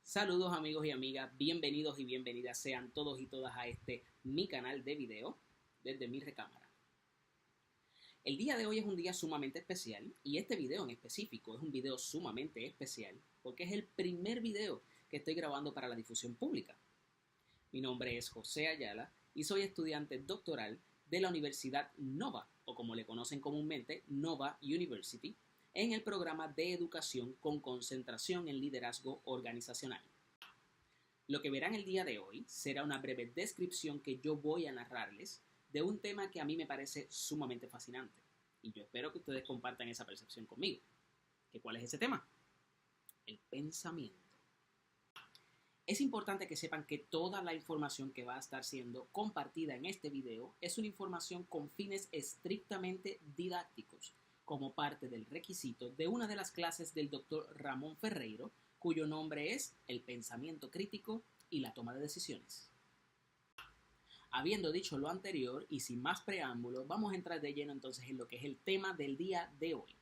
Saludos amigos y amigas, bienvenidos y bienvenidas sean todos y todas a mi canal de video desde mi recámara. El día de hoy es un día sumamente especial y este video en específico es un video sumamente especial porque es el primer video que estoy grabando para la difusión pública. Mi nombre es José Ayala y soy estudiante doctoral de la Universidad Nova, o como le conocen comúnmente, Nova University, en el programa de educación con concentración en liderazgo organizacional. Lo que verán el día de hoy será una breve descripción que yo voy a narrarles de un tema que a mí me parece sumamente fascinante. Y yo espero que ustedes compartan esa percepción conmigo. ¿Cuál es ese tema? El pensamiento. Es importante que sepan que toda la información que va a estar siendo compartida en este video es una información con fines estrictamente didácticos, como parte del requisito de una de las clases del Dr. Ramón Ferreiro, cuyo nombre es el pensamiento crítico y la toma de decisiones. Habiendo dicho lo anterior y sin más preámbulos, vamos a entrar de lleno entonces en lo que es el tema del día de hoy.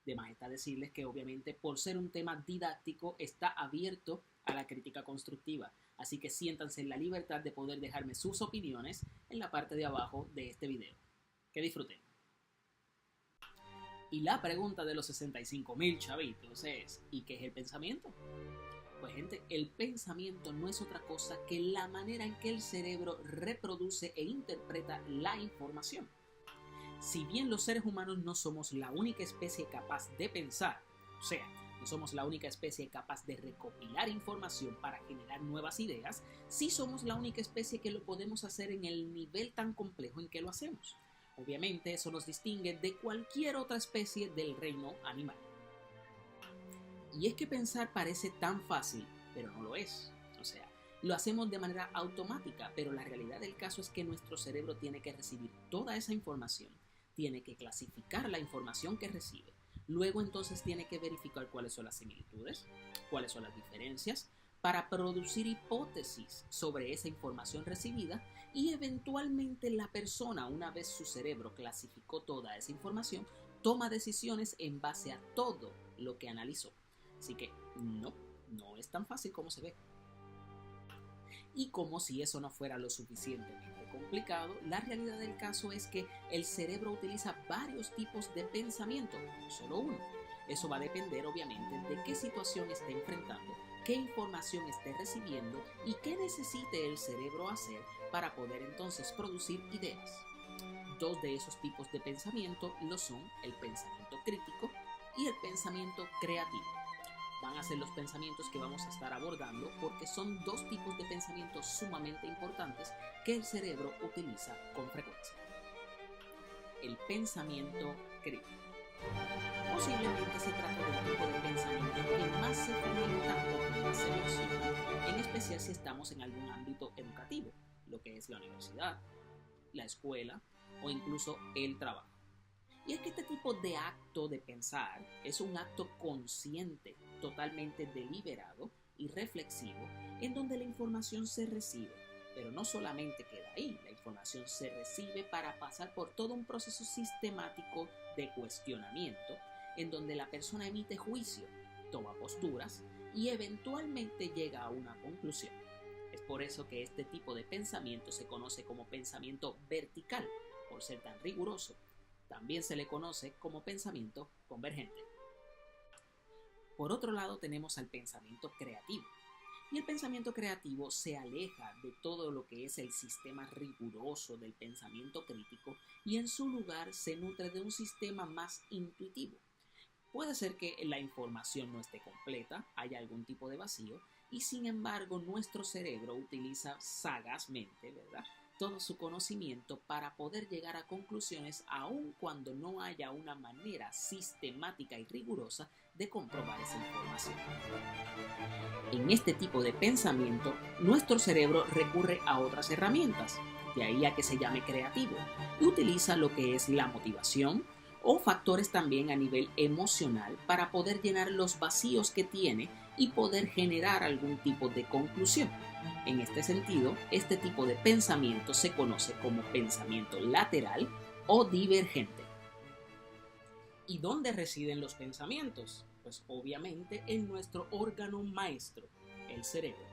De más está decirles que obviamente por ser un tema didáctico está abierto a la crítica constructiva, así que siéntanse en la libertad de poder dejarme sus opiniones en la parte de abajo de este video. Que disfruten. Y la pregunta de los 65,000 chavitos es, ¿y qué es el pensamiento? Pues gente, el pensamiento no es otra cosa que la manera en que el cerebro reproduce e interpreta la información. Si bien los seres humanos no somos la única especie capaz de pensar, o sea, no somos la única especie capaz de recopilar información para generar nuevas ideas, sí somos la única especie que lo podemos hacer en el nivel tan complejo en que lo hacemos. Obviamente eso nos distingue de cualquier otra especie del reino animal. Y es que pensar parece tan fácil, pero no lo es. O sea, lo hacemos de manera automática, pero la realidad del caso es que nuestro cerebro tiene que recibir toda esa información, tiene que clasificar la información que recibe, luego entonces tiene que verificar cuáles son las similitudes, cuáles son las diferencias, para producir hipótesis sobre esa información recibida y eventualmente la persona, una vez su cerebro clasificó toda esa información, toma decisiones en base a todo lo que analizó. Así que no es tan fácil como se ve. Y como si eso no fuera lo suficientemente complicado, la realidad del caso es que el cerebro utiliza varios tipos de pensamiento, no solo uno. Eso va a depender obviamente de qué situación esté enfrentando, qué información esté recibiendo y qué necesite el cerebro hacer para poder entonces producir ideas. Dos de esos tipos de pensamiento lo son el pensamiento crítico y el pensamiento creativo. Van a ser los pensamientos que vamos a estar abordando porque son dos tipos de pensamientos sumamente importantes que el cerebro utiliza con frecuencia. El pensamiento crítico. Posiblemente se trata del tipo de pensamiento que más se fomenta o que más se menciona, en especial si estamos en algún ámbito educativo, lo que es la universidad, la escuela o incluso el trabajo. Y es que este tipo de acto de pensar es un acto consciente, totalmente deliberado y reflexivo, en donde la información se recibe, pero no solamente queda ahí, la información se recibe para pasar por todo un proceso sistemático de cuestionamiento, en donde la persona emite juicio, toma posturas y eventualmente llega a una conclusión. Es por eso que este tipo de pensamiento se conoce como pensamiento vertical, por ser tan riguroso. También se le conoce como pensamiento convergente. Por otro lado tenemos al pensamiento creativo. Y el pensamiento creativo se aleja de todo lo que es el sistema riguroso del pensamiento crítico y en su lugar se nutre de un sistema más intuitivo. Puede ser que la información no esté completa, haya algún tipo de vacío y sin embargo nuestro cerebro utiliza sagazmente, ¿verdad?, todo su conocimiento para poder llegar a conclusiones aun cuando no haya una manera sistemática y rigurosa de comprobar esa información. En este tipo de pensamiento, nuestro cerebro recurre a otras herramientas, de ahí a que se llame creativo, y utiliza lo que es la motivación o factores también a nivel emocional para poder llenar los vacíos que tiene y poder generar algún tipo de conclusión. En este sentido, este tipo de pensamiento se conoce como pensamiento lateral o divergente. ¿Y dónde residen los pensamientos? Pues obviamente en nuestro órgano maestro, el cerebro.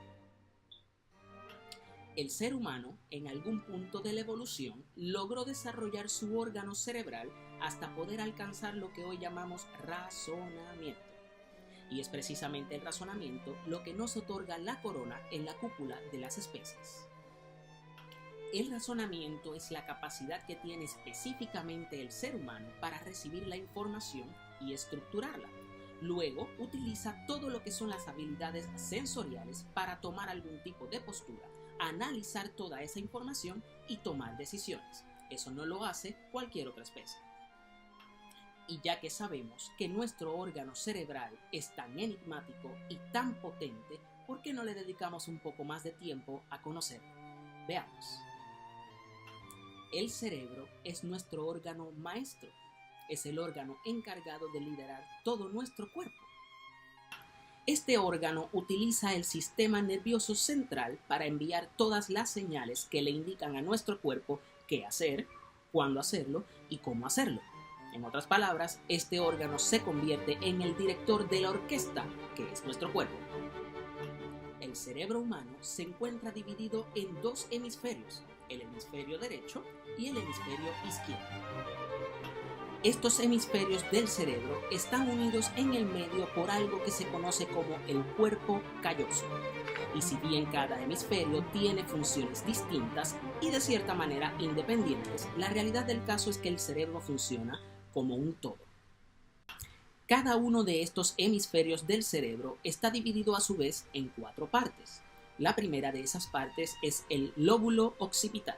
El ser humano, en algún punto de la evolución, logró desarrollar su órgano cerebral hasta poder alcanzar lo que hoy llamamos razonamiento. Y es precisamente el razonamiento lo que nos otorga la corona en la cúpula de las especies. El razonamiento es la capacidad que tiene específicamente el ser humano para recibir la información y estructurarla. Luego utiliza todo lo que son las habilidades sensoriales para tomar algún tipo de postura, analizar toda esa información y tomar decisiones. Eso no lo hace cualquier otra especie. Y ya que sabemos que nuestro órgano cerebral es tan enigmático y tan potente, ¿por qué no le dedicamos un poco más de tiempo a conocerlo? Veamos. El cerebro es nuestro órgano maestro. Es el órgano encargado de liderar todo nuestro cuerpo. Este órgano utiliza el sistema nervioso central para enviar todas las señales que le indican a nuestro cuerpo qué hacer, cuándo hacerlo y cómo hacerlo. En otras palabras, este órgano se convierte en el director de la orquesta, que es nuestro cuerpo. El cerebro humano se encuentra dividido en dos hemisferios, el hemisferio derecho y el hemisferio izquierdo. Estos hemisferios del cerebro están unidos en el medio por algo que se conoce como el cuerpo calloso. Y si bien cada hemisferio tiene funciones distintas y de cierta manera independientes, la realidad del caso es que el cerebro funciona como un todo. Cada uno de estos hemisferios del cerebro está dividido a su vez en 4 partes. La primera de esas partes es el lóbulo occipital.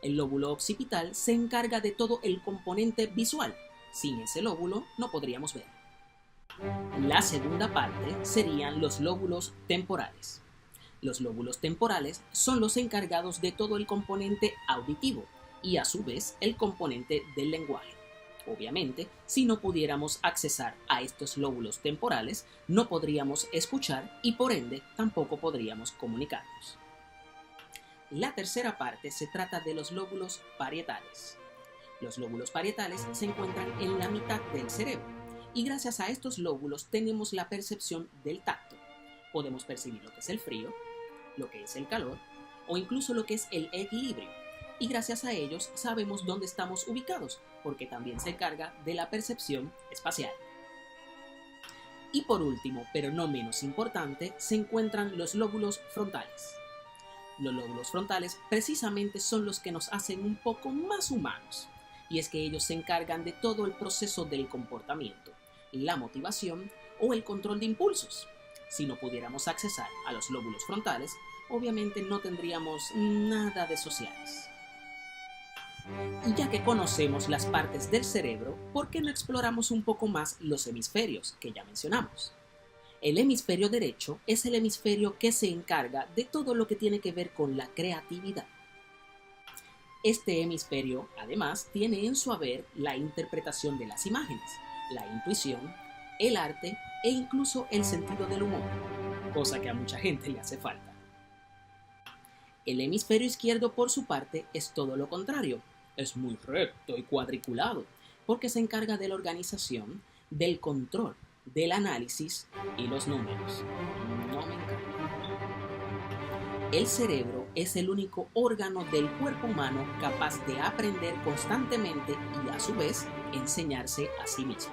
El lóbulo occipital se encarga de todo el componente visual. Sin ese lóbulo no podríamos ver. La segunda parte serían los lóbulos temporales. Los lóbulos temporales son los encargados de todo el componente auditivo y a su vez el componente del lenguaje. Obviamente, si no pudiéramos accesar a estos lóbulos temporales, no podríamos escuchar y por ende tampoco podríamos comunicarnos. La tercera parte se trata de los lóbulos parietales. Los lóbulos parietales se encuentran en la mitad del cerebro y gracias a estos lóbulos tenemos la percepción del tacto. Podemos percibir lo que es el frío, lo que es el calor o incluso lo que es el equilibrio. Y gracias a ellos sabemos dónde estamos ubicados, porque también se encarga de la percepción espacial. Y por último, pero no menos importante, se encuentran los lóbulos frontales. Los lóbulos frontales precisamente son los que nos hacen un poco más humanos, y es que ellos se encargan de todo el proceso del comportamiento, la motivación o el control de impulsos. Si no pudiéramos accesar a los lóbulos frontales, obviamente no tendríamos nada de sociales. Y ya que conocemos las partes del cerebro, ¿por qué no exploramos un poco más los hemisferios que ya mencionamos? El hemisferio derecho es el hemisferio que se encarga de todo lo que tiene que ver con la creatividad. Este hemisferio, además, tiene en su haber la interpretación de las imágenes, la intuición, el arte e incluso el sentido del humor, cosa que a mucha gente le hace falta. El hemisferio izquierdo, por su parte, es todo lo contrario. Es muy recto y cuadriculado, porque se encarga de la organización, del control, del análisis y los números. No me encanta. El cerebro es el único órgano del cuerpo humano capaz de aprender constantemente y a su vez enseñarse a sí mismo.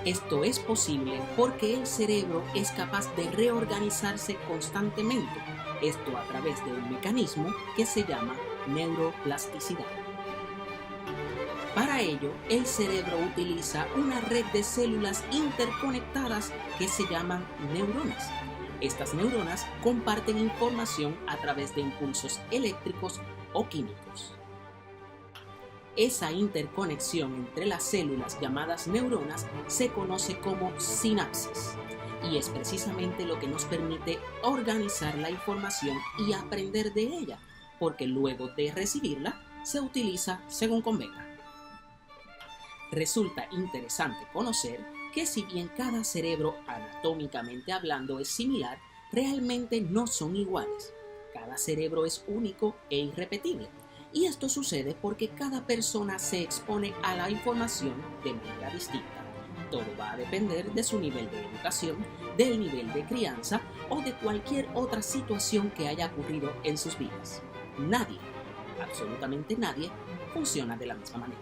Esto es posible porque el cerebro es capaz de reorganizarse constantemente, esto a través de un mecanismo que se llama neuroplasticidad. Para ello, el cerebro utiliza una red de células interconectadas que se llaman neuronas. Estas neuronas comparten información a través de impulsos eléctricos o químicos. Esa interconexión entre las células llamadas neuronas se conoce como sinapsis y es precisamente lo que nos permite organizar la información y aprender de ella, porque luego de recibirla se utiliza según convenga. Resulta interesante conocer que si bien cada cerebro anatómicamente hablando es similar, realmente no son iguales. Cada cerebro es único e irrepetible. Y esto sucede porque cada persona se expone a la información de manera distinta. Todo va a depender de su nivel de educación, del nivel de crianza o de cualquier otra situación que haya ocurrido en sus vidas. Nadie, absolutamente nadie, funciona de la misma manera.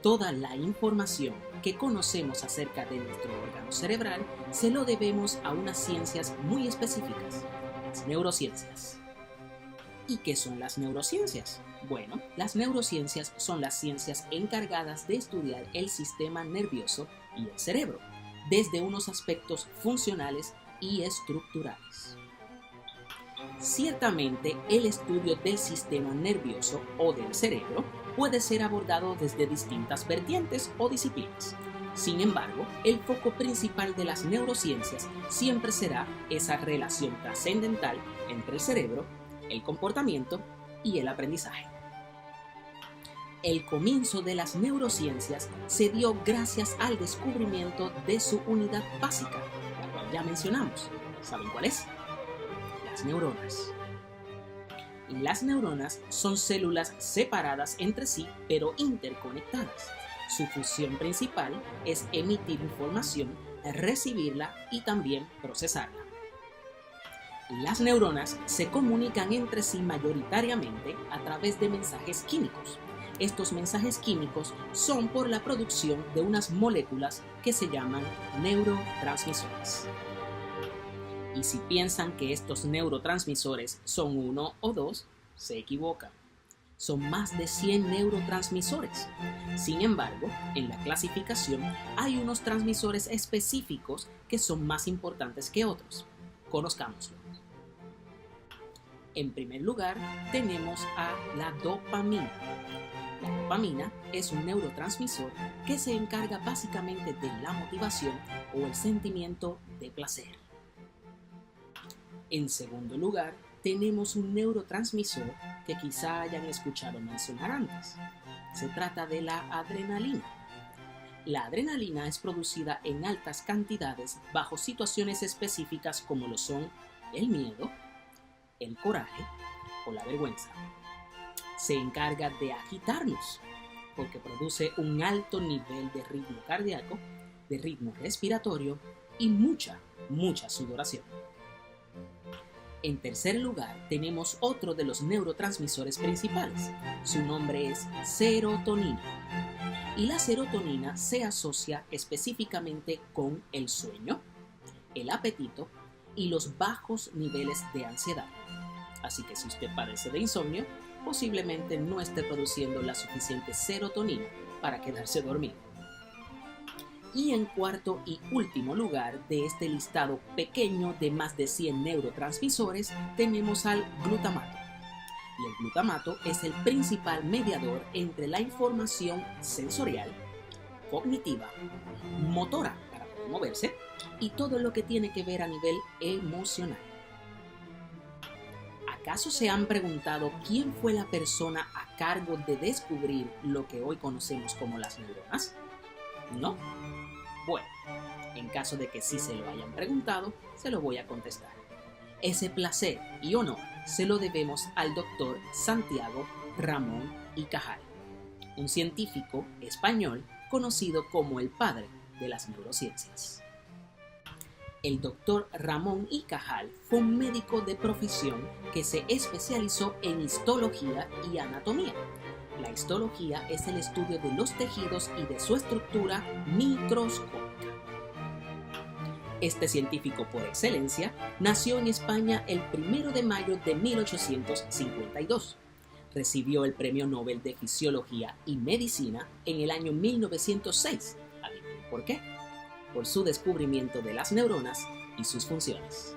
Toda la información que conocemos acerca de nuestro órgano cerebral se lo debemos a unas ciencias muy específicas, las neurociencias. ¿Y qué son las neurociencias? Bueno, las neurociencias son las ciencias encargadas de estudiar el sistema nervioso y el cerebro, desde unos aspectos funcionales y estructurales. Ciertamente, el estudio del sistema nervioso o del cerebro puede ser abordado desde distintas vertientes o disciplinas. Sin embargo, el foco principal de las neurociencias siempre será esa relación trascendental entre el cerebro, el comportamiento y el aprendizaje. El comienzo de las neurociencias se dio gracias al descubrimiento de su unidad básica, la cual ya mencionamos. ¿Saben cuál es? Las neuronas. Las neuronas son células separadas entre sí, pero interconectadas. Su función principal es emitir información, recibirla y también procesarla. Las neuronas se comunican entre sí mayoritariamente a través de mensajes químicos. Estos mensajes químicos son por la producción de unas moléculas que se llaman neurotransmisores. Y si piensan que estos neurotransmisores son uno o dos, se equivocan. Son más de 100 neurotransmisores. Sin embargo, en la clasificación hay unos transmisores específicos que son más importantes que otros. Conozcámoslos. En primer lugar, tenemos a la dopamina. La dopamina es un neurotransmisor que se encarga básicamente de la motivación o el sentimiento de placer. En segundo lugar, tenemos un neurotransmisor que quizá hayan escuchado mencionar antes. Se trata de la adrenalina. La adrenalina es producida en altas cantidades bajo situaciones específicas como lo son el miedo, el coraje o la vergüenza. Se encarga de agitarnos porque produce un alto nivel de ritmo cardíaco, de ritmo respiratorio y mucha sudoración. En tercer lugar, tenemos otro de los neurotransmisores principales. Su nombre es serotonina. Y la serotonina se asocia específicamente con el sueño, el apetito y los bajos niveles de ansiedad. Así que si usted padece de insomnio, posiblemente no esté produciendo la suficiente serotonina para quedarse dormido. Y en cuarto y último lugar de este listado pequeño de más de 100 neurotransmisores tenemos al glutamato. Y el glutamato es el principal mediador entre la información sensorial, cognitiva, motora para poder moverse y todo lo que tiene que ver a nivel emocional. ¿Acaso se han preguntado quién fue la persona a cargo de descubrir lo que hoy conocemos como las neuronas? ¿No? Bueno, en caso de que sí se lo hayan preguntado, se lo voy a contestar. Ese placer y honor se lo debemos al doctor Santiago Ramón y Cajal, un científico español conocido como el padre de las neurociencias. El doctor Ramón y Cajal fue un médico de profesión que se especializó en histología y anatomía. La histología es el estudio de los tejidos y de su estructura microscópica. Este científico por excelencia nació en España el 1 de mayo de 1852. Recibió el Premio Nobel de Fisiología y Medicina en el año 1906. ¿Adivinen por qué? Por su descubrimiento de las neuronas y sus funciones.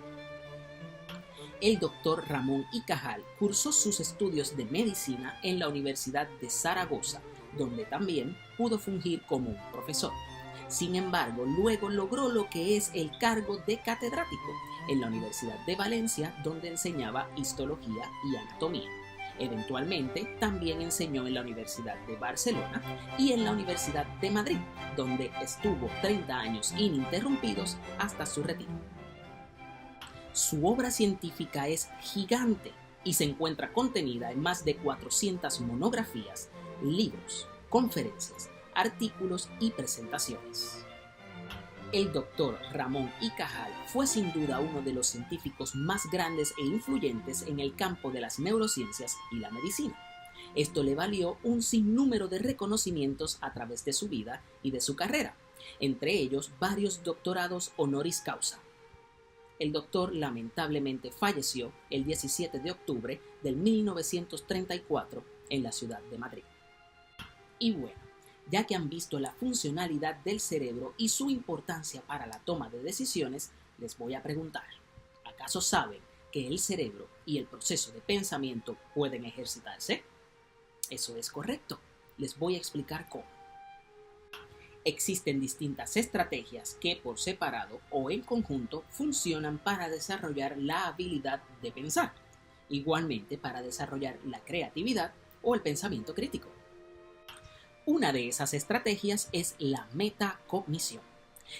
El doctor Ramón y Cajal cursó sus estudios de medicina en la Universidad de Zaragoza, donde también pudo fungir como un profesor. Sin embargo, luego logró lo que es el cargo de catedrático en la Universidad de Valencia, donde enseñaba histología y anatomía. Eventualmente también enseñó en la Universidad de Barcelona y en la Universidad de Madrid, donde estuvo 30 años ininterrumpidos hasta su retiro. Su obra científica es gigante y se encuentra contenida en más de 400 monografías, libros, conferencias, artículos y presentaciones. El doctor Ramón y Cajal fue sin duda uno de los científicos más grandes e influyentes en el campo de las neurociencias y la medicina. Esto le valió un sinnúmero de reconocimientos a través de su vida y de su carrera, entre ellos varios doctorados honoris causa. El doctor lamentablemente falleció el 17 de octubre del 1934 en la ciudad de Madrid. Y bueno, ya que han visto la funcionalidad del cerebro y su importancia para la toma de decisiones, les voy a preguntar, ¿acaso saben que el cerebro y el proceso de pensamiento pueden ejercitarse? Eso es correcto. Les voy a explicar cómo. Existen distintas estrategias que por separado o en conjunto funcionan para desarrollar la habilidad de pensar, igualmente para desarrollar la creatividad o el pensamiento crítico. Una de esas estrategias es la metacognición.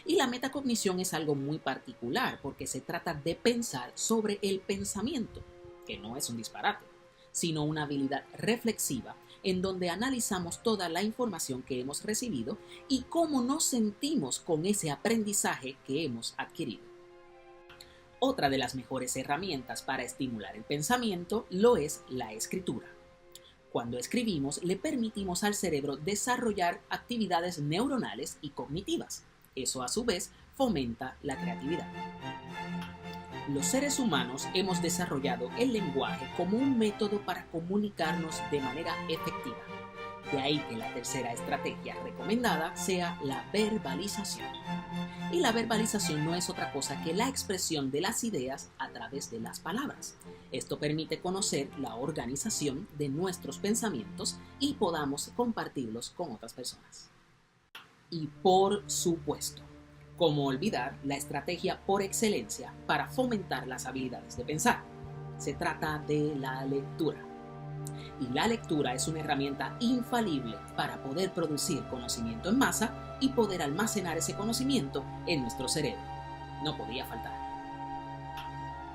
Y la metacognición es algo muy particular porque se trata de pensar sobre el pensamiento, que no es un disparate, sino una habilidad reflexiva en donde analizamos toda la información que hemos recibido y cómo nos sentimos con ese aprendizaje que hemos adquirido. Otra de las mejores herramientas para estimular el pensamiento lo es la escritura. Cuando escribimos, le permitimos al cerebro desarrollar actividades neuronales y cognitivas. Eso a su vez fomenta la creatividad. Los seres humanos hemos desarrollado el lenguaje como un método para comunicarnos de manera efectiva. De ahí que la tercera estrategia recomendada sea la verbalización. Y la verbalización no es otra cosa que la expresión de las ideas a través de las palabras. Esto permite conocer la organización de nuestros pensamientos y podamos compartirlos con otras personas. Y por supuesto, ¿cómo olvidar la estrategia por excelencia para fomentar las habilidades de pensar? Se trata de la lectura. Y la lectura es una herramienta infalible para poder producir conocimiento en masa y poder almacenar ese conocimiento en nuestro cerebro. No podía faltar.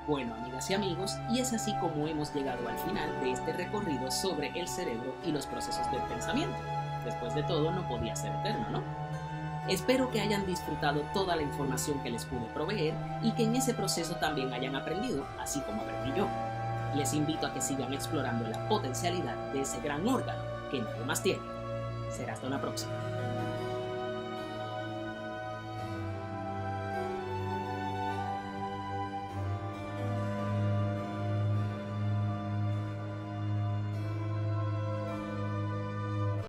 Bueno, amigas y amigos, y es así como hemos llegado al final de este recorrido sobre el cerebro y los procesos del pensamiento. Después de todo, no podía ser eterno, ¿no? Espero que hayan disfrutado toda la información que les pude proveer y que en ese proceso también hayan aprendido, así como aprendí yo. Les invito a que sigan explorando la potencialidad de ese gran órgano que nadie más tiene. Será hasta una próxima.